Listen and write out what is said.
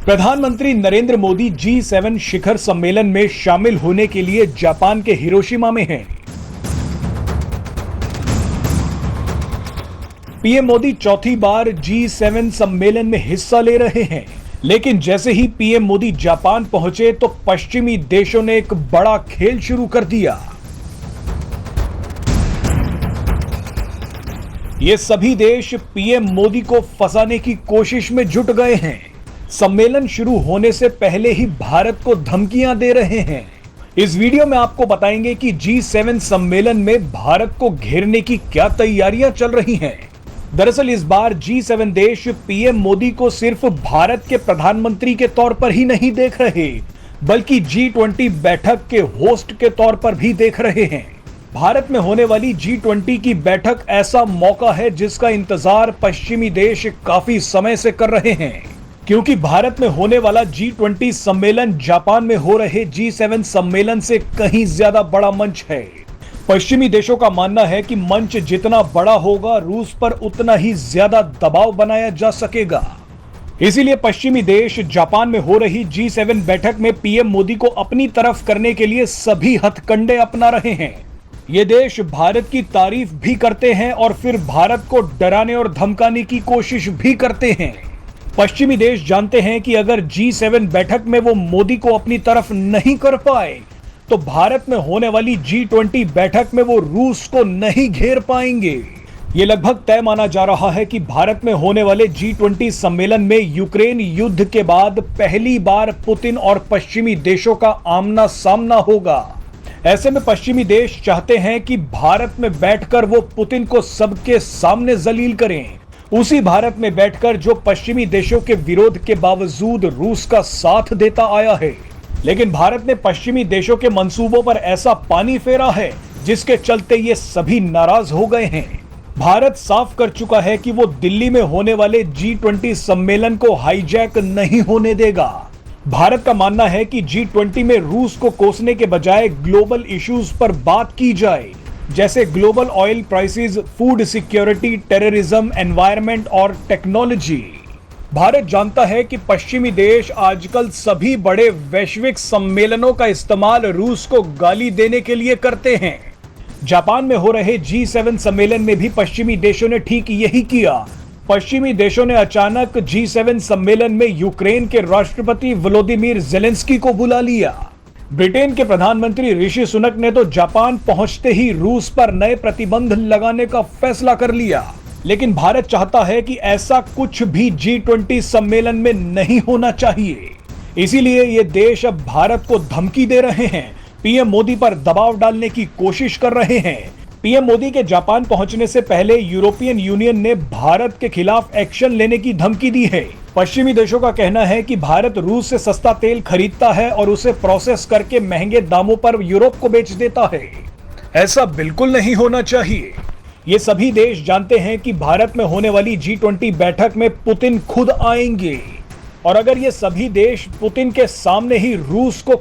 प्रधानमंत्री नरेंद्र मोदी G7 शिखर सम्मेलन में शामिल होने के लिए जापान के हिरोशिमा में हैं। पीएम मोदी चौथी बार G7 सम्मेलन में हिस्सा ले रहे हैं, लेकिन जैसे ही पीएम मोदी जापान पहुंचे तो पश्चिमी देशों ने एक बड़ा खेल शुरू कर दिया। ये सभी देश पीएम मोदी को फंसाने की कोशिश में जुट गए हैं। सम्मेलन शुरू होने से पहले ही भारत को धमकियां दे रहे हैं। इस वीडियो में आपको बताएंगे कि G7 सम्मेलन में भारत को घेरने की क्या तैयारियां चल रही हैं। दरअसल इस बार G7 देश पीएम मोदी को सिर्फ भारत के प्रधानमंत्री के तौर पर ही नहीं देख रहे, बल्कि G20 बैठक के होस्ट के तौर पर भी देख रहे हैं। भारत में होने वाली G20 की बैठक ऐसा मौका है जिसका इंतजार पश्चिमी देश काफी समय से कर रहे हैं, क्योंकि भारत में होने वाला G20 सम्मेलन जापान में हो रहे G7 सम्मेलन से कहीं ज्यादा बड़ा मंच है। पश्चिमी देशों का मानना है कि मंच जितना बड़ा होगा, रूस पर उतना ही ज्यादा दबाव बनाया जा सकेगा। इसीलिए पश्चिमी देश जापान में हो रही G7 बैठक में पीएम मोदी को अपनी तरफ करने के लिए सभी हथकंडे अपना रहे हैं। ये देश भारत की तारीफ भी करते हैं और फिर भारत को डराने और धमकाने की कोशिश भी करते हैं। पश्चिमी देश जानते हैं कि अगर G7 बैठक में वो मोदी को अपनी तरफ नहीं कर पाए तो भारत में होने वाली G20 बैठक में वो रूस को नहीं घेर पाएंगे। ये लगभग तय माना जा रहा है कि भारत में होने वाले G20 सम्मेलन में यूक्रेन युद्ध के बाद पहली बार पुतिन और पश्चिमी देशों का आमना सामना होगा। ऐसे में पश्चिमी देश चाहते हैं कि भारत में बैठकर वो पुतिन को सबके सामने जलील करें, उसी भारत में बैठकर जो पश्चिमी देशों के विरोध के बावजूद रूस का साथ देता आया है। लेकिन भारत ने पश्चिमी देशों के मंसूबों पर ऐसा पानी फेरा है जिसके चलते ये सभी नाराज हो गए हैं। भारत साफ कर चुका है कि वो दिल्ली में होने वाले G20 सम्मेलन को हाईजैक नहीं होने देगा। भारत का मानना है कि G20 में रूस को कोसने के बजाय ग्लोबल इश्यूज पर बात की जाए, जैसे global oil prices, food security, terrorism, environment और टेक्नोलॉजी। भारत जानता है कि पश्चिमी देश आजकल सभी बड़े वैश्विक सम्मेलनों का इस्तेमाल रूस को गाली देने के लिए करते हैं। जापान में हो रहे G7 सम्मेलन में भी पश्चिमी देशों ने ठीक यही किया। पश्चिमी देशों ने अचानक G7 सम्मेलन में यूक्रेन के राष्ट्रपति वोलोदिमीर ज़ेलेंस्की को बुला लिया। ब्रिटेन के प्रधानमंत्री ऋषि सुनक ने तो जापान पहुंचते ही रूस पर नए प्रतिबंध लगाने का फैसला कर लिया। लेकिन भारत चाहता है कि ऐसा कुछ भी G20 सम्मेलन में नहीं होना चाहिए। इसीलिए ये देश अब भारत को धमकी दे रहे हैं, पीएम मोदी पर दबाव डालने की कोशिश कर रहे हैं। पीएम मोदी के जापान पहुंचने से पहले यूरोपियन यूनियन ने भारत के खिलाफ एक्शन लेने की धमकी दी है। पश्चिमी देशों का कहना है कि भारत रूस से सस्ता तेल खरीदता है और उसे प्रोसेस करके महंगे दामों पर यूरोप को बेच देता है। ऐसा बिल्कुल नहीं होना चाहिए। ये सभी देश जानते हैं कि भारत में होने वाली G20 बैठक में पुतिन खुद आएंगे, और अगर ये सभी देश पुतिन के सामने ही रूस को